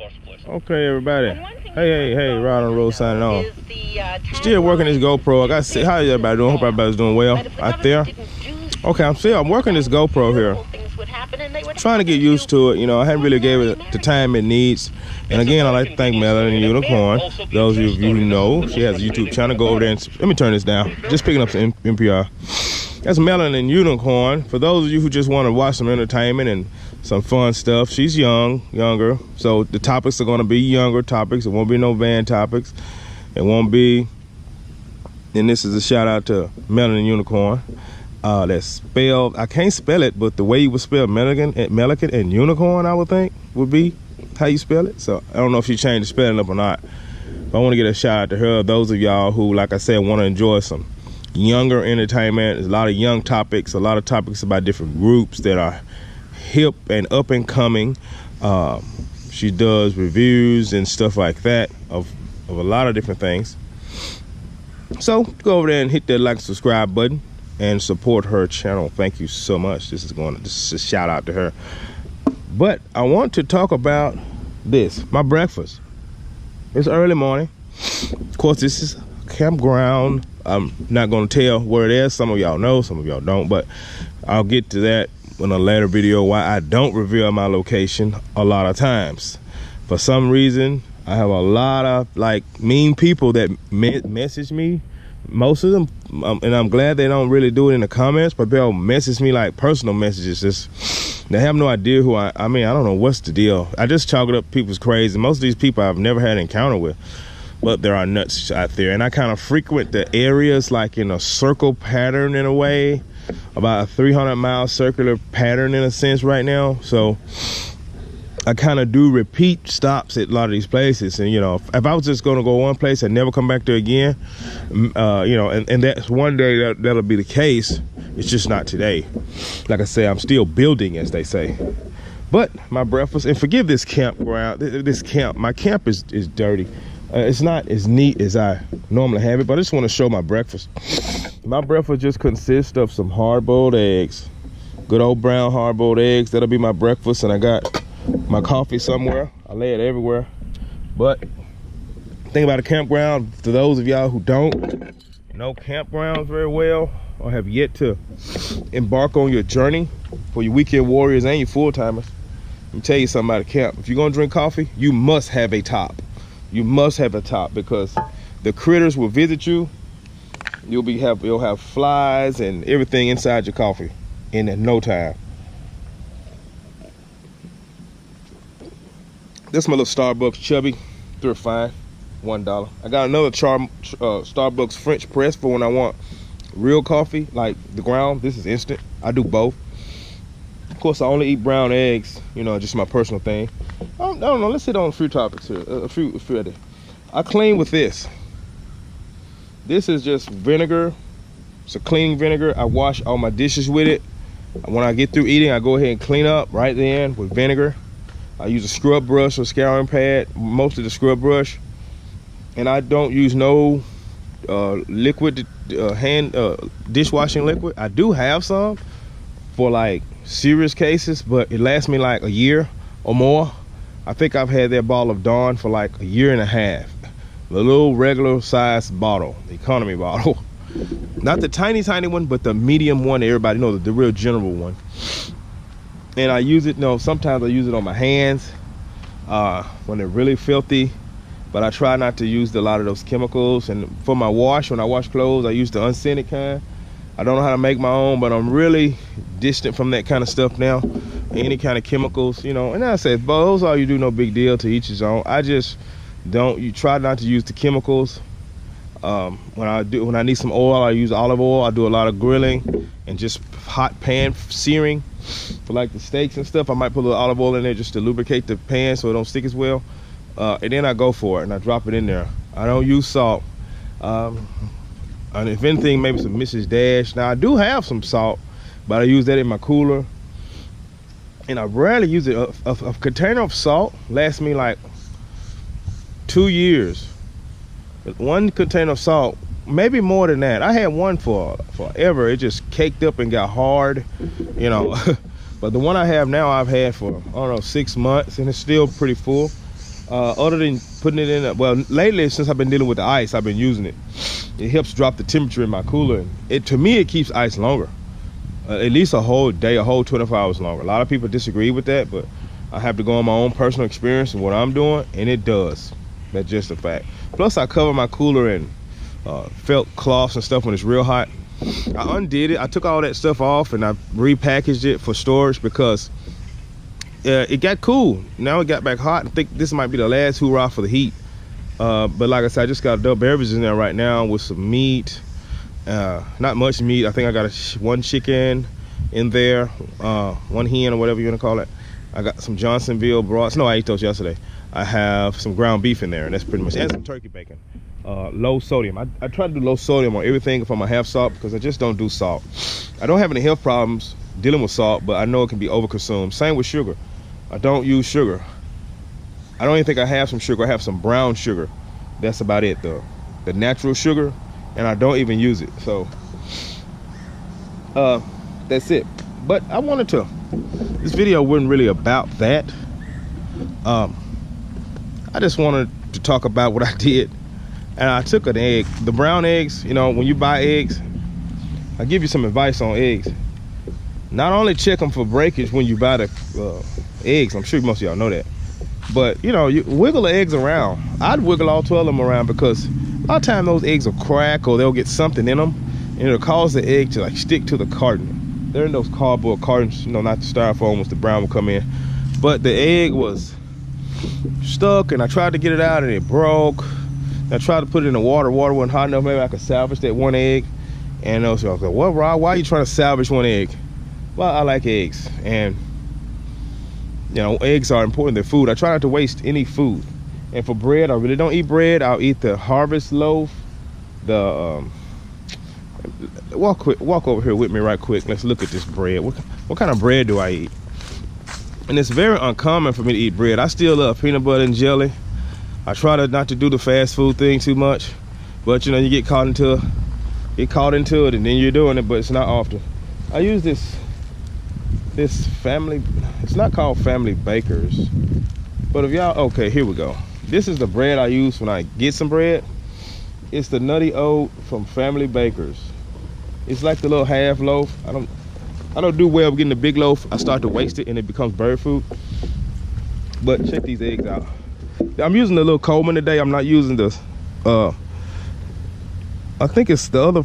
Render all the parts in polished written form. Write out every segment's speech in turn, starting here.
Okay, everybody. Hey, Rod on the road signing off. Still working this GoPro. I got to say, how everybody doing? Hope everybody's doing well out there. Okay, I'm working this GoPro here. Trying to get used to it. You know, I haven't really gave it the time it needs. And again, I'd like to thank Melanie Unicorn. Those of you who know, she has a YouTube channel. Go over there and let me turn this down. Just picking up some NPR. That's Melanie Unicorn. For those of you who just want to watch some entertainment and some fun stuff, she's younger. So the topics are going to be younger topics. It won't be no van topics. It won't be. And this is a shout out to Melanie Unicorn. That's spelled, I can't spell it, but the way you would spell Melican and unicorn, I would think, would be how you spell it. So I don't know if she changed the spelling up or not. But I want to get a shout out to her. Those of y'all who, like I said, want to enjoy some younger entertainment. There's a lot of young topics, a lot of topics about different groups that are hip and up and coming. She does reviews and stuff like that of a lot of different things. So go over there and hit that like and subscribe button and support her channel. Thank you so much. This is a shout out to her. But I want to talk about this, my breakfast. It's early morning. Of course, this is a campground. I'm not going to tell where it is. Some of y'all know, some of y'all don't, but I'll get to that in a later video why I don't reveal my location a lot of times. For some reason, I have a lot of like mean people that message me. Most of them, and I'm glad they don't really do it in the comments, but they'll message me like personal messages. They have no idea who I mean, I don't know what's the deal. I just chalk it up people's crazy. Most of these people I've never had an encounter with, but there are nuts out there. And I kind of frequent the areas like in a circle pattern in a way, about a 300-mile circular pattern in a sense right now. So I kind of do repeat stops at a lot of these places. And, you know, if I was just going to go one place and never come back there again, you know, and that's one day that'll be the case. It's just not today. Like I say, I'm still building, as they say. But my breakfast, and forgive this campground, my camp is dirty. It's not as neat as I normally have it, but I just want to show my breakfast. My breakfast just consists of some hard-boiled eggs. Good old brown hard-boiled eggs. That'll be my breakfast. And I got my coffee somewhere. I lay it everywhere. But think about a campground, to those of y'all who don't know campgrounds very well or have yet to embark on your journey for your weekend warriors and your full-timers, let me tell you something about a camp. If you're gonna drink coffee, you must have a top. You must have a top, because the critters will visit you. You'll have flies and everything inside your coffee in no time. This is my little Starbucks chubby thrift find, $1. I got another Starbucks French press for when I want real coffee, like the ground. This is instant. I do both. Of course, I only eat brown eggs, you know, just my personal thing. I don't know, let's hit on a few topics here, a few of them. I clean with this. This is just vinegar. It's a cleaning vinegar. I wash all my dishes with it. When I get through eating, I go ahead and clean up right then with vinegar. I use a scrub brush or scouring pad, mostly the scrub brush. And I don't use no liquid, dishwashing liquid. I do have some for like serious cases, but it lasts me like a year or more. I think I've had that bottle of Dawn for like a year and a half. The little regular size bottle, the economy bottle. Not the tiny one, but the medium one that everybody knows, the real general one. And I use it, sometimes I use it on my hands when they're really filthy, but I try not to use a lot of those chemicals. And for my wash, when I wash clothes, I use the unscented kind. I don't know how to make my own, but I'm really distant from that kind of stuff now. Any kind of chemicals, you know. And I say, those all you do, no big deal, to each his own. I just you try not to use the chemicals. When I need some oil, I use olive oil. I do a lot of grilling and just hot pan searing for like the steaks and stuff. I might put a little olive oil in there just to lubricate the pan so it don't stick as well. And then I go for it and I drop it in there. I don't use salt. And if anything, maybe some Mrs. Dash. Now I do have some salt, but I use that in my cooler. And I rarely use it. A container of salt lasts me like 2 years. One container of salt, maybe more than that. I had one for forever. It just caked up and got hard, you know. But the one I have now, I've had for, I don't know, 6 months, and it's still pretty full. Other than putting it in, well, lately since I've been dealing with the ice, I've been using it. It helps drop the temperature in my cooler. To me, it keeps ice longer, at least a whole day, a whole 24 hours longer. A lot of people disagree with that, but I have to go on my own personal experience and what I'm doing, and it does. That's just a fact. Plus, I cover my cooler in felt cloths and stuff when it's real hot. I undid it. I took all that stuff off and I repackaged it for storage because it got cool. Now it got back hot. I think this might be the last hoorah for the heat. But like I said, I just got adult beverages in there right now with some meat. Not much meat. I think I got one chicken in there, one hen or whatever you want to call it. I got some Johnsonville broths. No, I ate those yesterday. I have some ground beef in there, and that's pretty much it. And some turkey bacon. Low sodium. I try to do low sodium on everything if I'm a half salt because I just don't do salt. I don't have any health problems dealing with salt, but I know it can be overconsumed. Same with sugar. I don't use sugar. I don't even think I have some sugar. I have some brown sugar. That's about it, though. The natural sugar, and I don't even use it. So that's it. But I wanted to, this video wasn't really about that. I just wanted to talk about what I did. And I took an egg, the brown eggs. You know, when you buy eggs, I give you some advice on eggs. Not only check them for breakage when you buy the eggs, I'm sure most of y'all know that, but you know, you wiggle the eggs around. I'd wiggle all 12 of them around because a lot of times those eggs will crack or they'll get something in them and it'll cause the egg to like stick to the carton. They're in those cardboard cartons, you know, not the styrofoam once the brown will come in. But the egg was stuck and I tried to get it out and it broke. I tried to put it in the water. Water wasn't hot enough. Maybe I could salvage that one egg. And I was like, what, Rob? Why are you trying to salvage one egg? Well, I like eggs. And, you know, eggs are important. They're food. I try not to waste any food. And for bread, I really don't eat bread. I'll eat the harvest loaf. The, walk over here with me right quick. Let's look at this bread. What kind of bread do I eat? And it's very uncommon for me to eat bread. I still love peanut butter and jelly. I try not to do the fast food thing too much, but you know, you get caught into it and then you're doing it, but it's not often. I use this family, it's not called Family Bakers, but if y'all, okay, here we go. This is the bread I use when I get some bread. It's the Nutty Oat from Family Bakers. It's like the little half loaf. I don't do well with getting the big loaf. I start to waste it and it becomes bird food. But check these eggs out. I'm using the little Coleman today. I'm not using the I think it's the other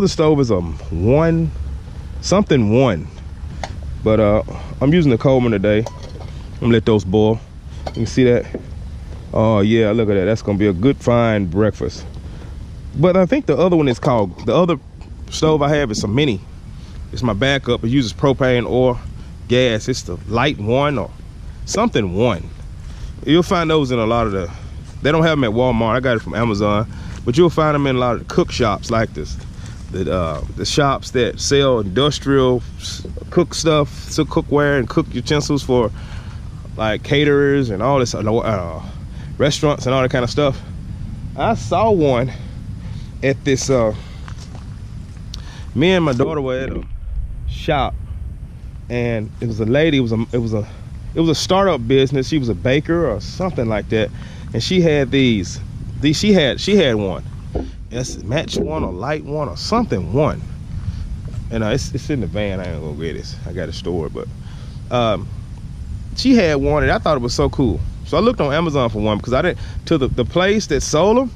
stove is a 1 something 1, but I'm using the Coleman today. I'm gonna let those boil. You can see that. Oh yeah, look at that. That's gonna be a good fine breakfast. But I think the other one is called, the other stove I have is a mini. It's my backup. It uses propane or gas. It's the light 1 or something 1. You'll find those in a lot of they don't have them at Walmart. I got it from Amazon, but you'll find them in a lot of the cook shops like this. The shops that sell industrial cook stuff, so cookware and cook utensils for like caterers and all this, restaurants and all that kind of stuff. I saw one at this, me and my daughter were at a shop and it was a lady, it was a startup business. She was a baker or something like that, and she had these she had one. It's match 1 or light 1 or something 1. And it's in the van. I ain't gonna get this. I got it stored, but she had one, and I thought it was so cool. So I looked on Amazon for one because I didn't, to the place that sold them,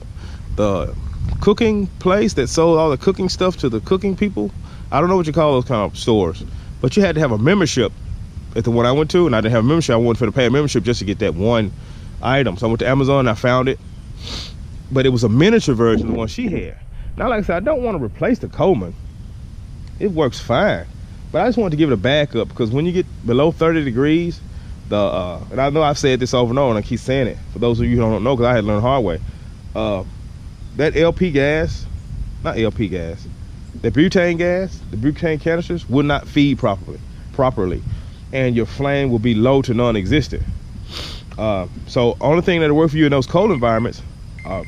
the cooking place that sold all the cooking stuff to the cooking people. I don't know what you call those kind of stores, but you had to have a membership at the one I went to, and I didn't have a membership. I wanted for to pay a membership just to get that one item. So I went to Amazon and I found it, but it was a miniature version of the one she had. Now, like I said, I don't want to replace the Coleman. It works fine, but I just wanted to give it a backup because when you get below 30 degrees, and I know I've said this over and over, and I keep saying it for those of you who don't know because I had to learn the hard way. That LP gas, not LP gas, the butane gas, the butane canisters will not feed properly, and your flame will be low to non-existent. So only thing that'll work for you in those cold environments, oh,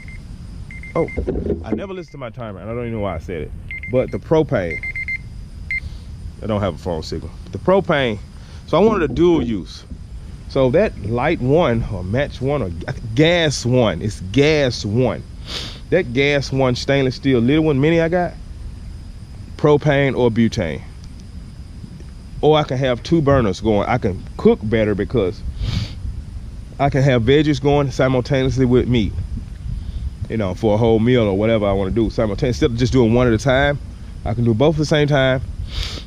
I never listened to my timer, and I don't even know why I said it, but the propane, I don't have a phone signal, the propane, so I wanted a dual use. So that light one or match one or gas one, it's gas one. That gas one stainless steel little one mini I got, propane or butane. Or I can have 2 burners going. I can cook better because I can have veggies going simultaneously with meat, you know, for a whole meal or whatever I want to do simultaneously. Instead of just doing one at a time, I can do both at the same time.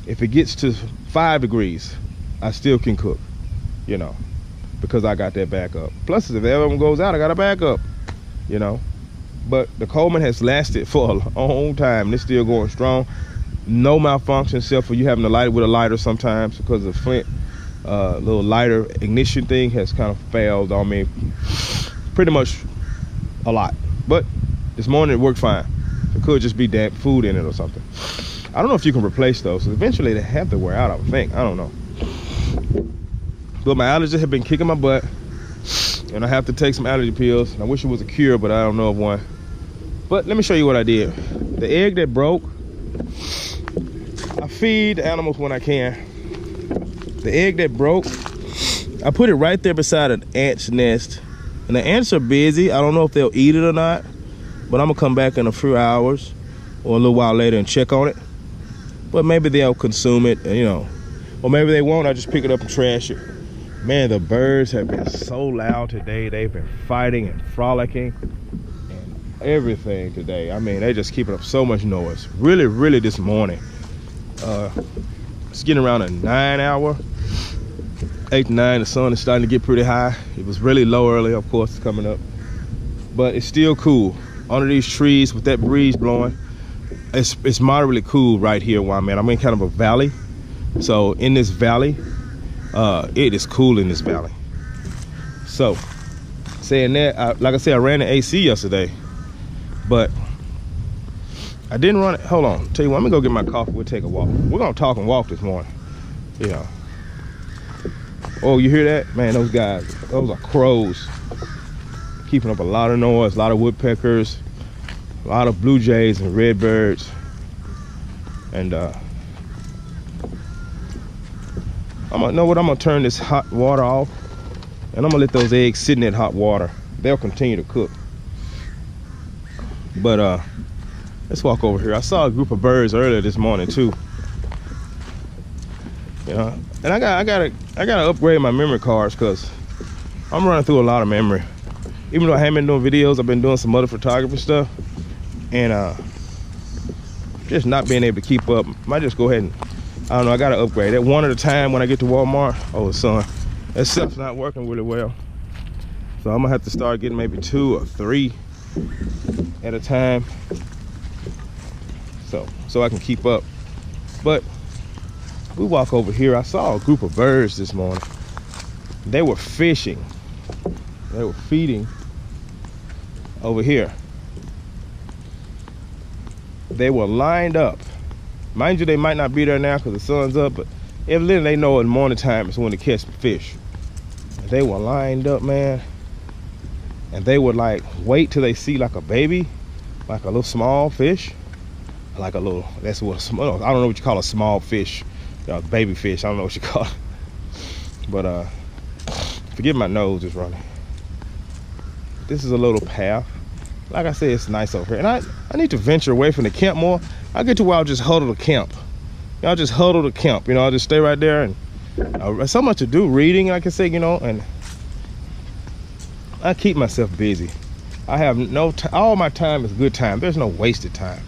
If it gets to 5 degrees, I still can cook, you know, because I got that backup. Plus, if the other one goes out, I got a backup, you know. But the Coleman has lasted for a long time. It's still going strong. No malfunction except for you having to light it with a lighter sometimes because the flint little lighter ignition thing has kind of failed on me pretty much a lot. But this morning it worked fine. It could just be damp food in it or something. I don't know if you can replace those. Eventually they have to wear out, I would think. I don't know. But my allergies have been kicking my butt, and I have to take some allergy pills. I wish it was a cure, but I don't know of one. But let me show you what I did. The egg that broke, I feed the animals when I can. The egg that broke, I put it right there beside an ant's nest. And the ants are busy. I don't know if they'll eat it or not, but I'm gonna come back in a few hours or a little while later and check on it. But maybe they'll consume it, you know. Or maybe they won't, I'll just pick it up and trash it. Man, the birds have been so loud today. They've been fighting and frolicking and everything today. I mean, they just keeping up so much noise. Really, really this morning. It's getting around a 9 hour, 8 to 9. The sun is starting to get pretty high. It was really low earlier, of course, it's coming up. But it's still cool. Under these trees with that breeze blowing, it's moderately cool right here where I'm at. I'm in kind of a valley. So in this valley, it is cool in this valley. So saying that, like I said, I ran the AC yesterday, but I didn't run it. Hold on, tell you what, I'm gonna go get my coffee. We'll take a walk. We're gonna talk and walk this morning. Yeah. Oh, you hear that? Man, those guys, those are crows. Keeping up a lot of noise, a lot of woodpeckers, a lot of blue jays and redbirds. And I'm gonna turn this hot water off, and I'm gonna let those eggs sit in that hot water. They'll continue to cook. But let's walk over here. I saw a group of birds earlier this morning too. You know, and I gotta upgrade my memory cards because I'm running through a lot of memory. Even though I haven't been doing videos, I've been doing some other photography stuff, and just not being able to keep up. Might just go ahead and, I don't know, I gotta upgrade that one at a time when I get to Walmart. Oh, son, that stuff's not working really well. So I'm gonna have to start getting maybe 2 or 3 at a time, so I can keep up. But we walk over here. I saw a group of birds this morning. They were fishing. They were feeding over here. They were lined up. Mind you, they might not be there now because the sun's up, but evidently they know in the morning time is when to catch fish. They were lined up, man. And they would like wait till they see like a baby, like a little small fish. Like a little, that's what, I don't know what you call a small fish. Baby fish, I don't know what you call it. But forgive my nose is running. This is a little path. Like I said, it's nice over here. And I need to venture away from the camp more. I get to where I'll just huddle to camp. I'll just huddle to camp. You know, I'll just stay right there, and there's so much to do, reading, like I said, you know, and I keep myself busy. I have no time. All my time is good time. There's no wasted time.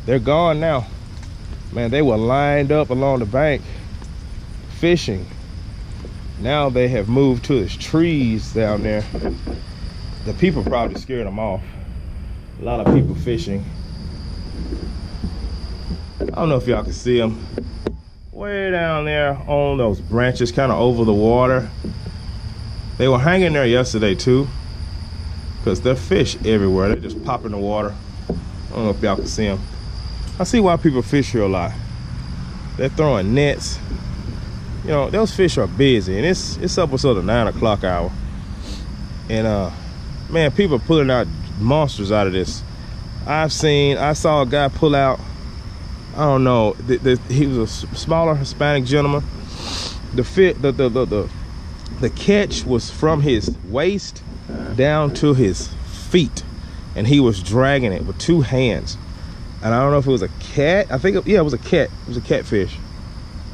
They're gone now. Man, they were lined up along the bank fishing. Now they have moved to the trees down there. The people probably scared them off. A lot of people fishing. I don't know if y'all can see them. Way down there on those branches, kind of over the water. They were hanging there yesterday too, because there's fish everywhere. They just pop in the water. I don't know if y'all can see them. I see why people fish here a lot. They're throwing nets. You know, those fish are busy, and it's up until the 9 o'clock hour. And man, people are pulling out monsters out of this. I saw a guy pull out, I don't know, he was a smaller Hispanic gentleman. The The catch was from his waist down to his feet, and he was dragging it with 2 hands. And I don't know if it was a cat. I think, yeah, it was a cat. It was a catfish.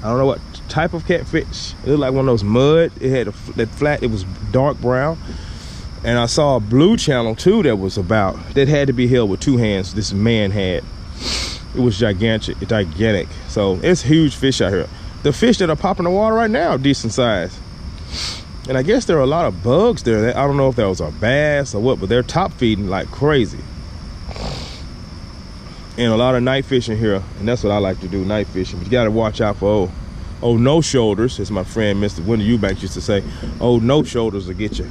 I don't know what type of catfish. It looked like one of those mud. It had that flat, it was dark brown. And I saw a blue channel too that had to be held with 2 hands. This man had. It was gigantic. So it's huge fish out here. The fish that are popping in the water right now are decent size. And I guess there are a lot of bugs there. I don't know if that was a bass or what, but they're top feeding like crazy. And a lot of night fishing here, and that's what I like to do, night fishing. But you gotta watch out for old no shoulders, as my friend Mr. Wendy Eubanks used to say. Old no shoulders will get you.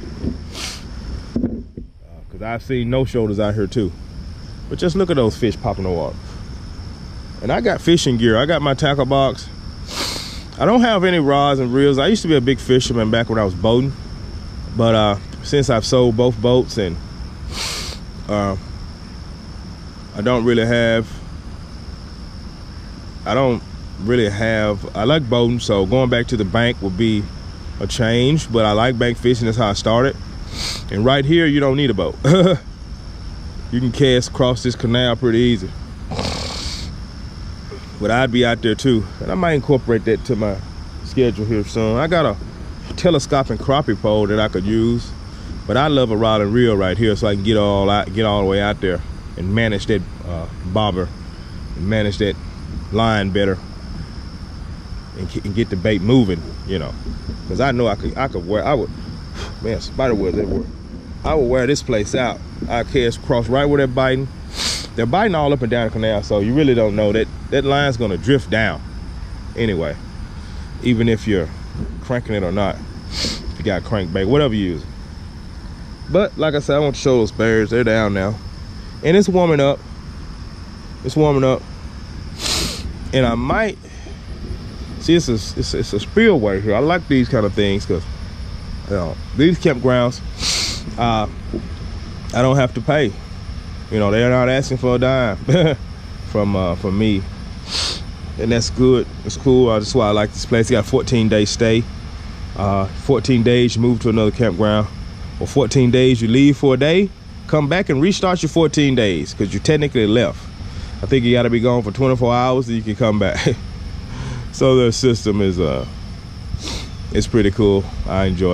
Cause I've seen no shoulders out here too. But just look at those fish popping in the water. And I got fishing gear. I got my tackle box. I don't have any rods and reels. I used to be a big fisherman back when I was boating. But since I've sold both boats and I like boating, so going back to the bank would be a change, but I like bank fishing. That's how I started. And right here, you don't need a boat. You can cast across this canal pretty easy. But I'd be out there too, and I might incorporate that to my schedule here soon. I got a telescopic crappie pole that I could use, but I love a rod and reel right here, so I can get all the way out there and manage that bobber, and manage that line better, and get the bait moving, you know. Because I know I would, man, spider webs everywhere. I would wear this place out. I cast across right where they're biting. They're biting all up and down the canal, so you really don't know that line's gonna drift down anyway, even if you're cranking it or not. If you got a crankbait, whatever you use. But like I said, I want to show those bears. They're down now, and it's warming up. It's warming up, and I might see it's a spillway here. I like these kind of things because, you know, these campgrounds, I don't have to pay. You know, they're not asking for a dime from me, and that's good. It's cool. That's why I like this place. You got a 14-day stay. 14 days you move to another campground, or 14 days you leave for a day, come back and restart your 14 days because you technically left. I think you got to be gone for 24 hours, then you can come back. So the system is it's pretty cool. I enjoy it.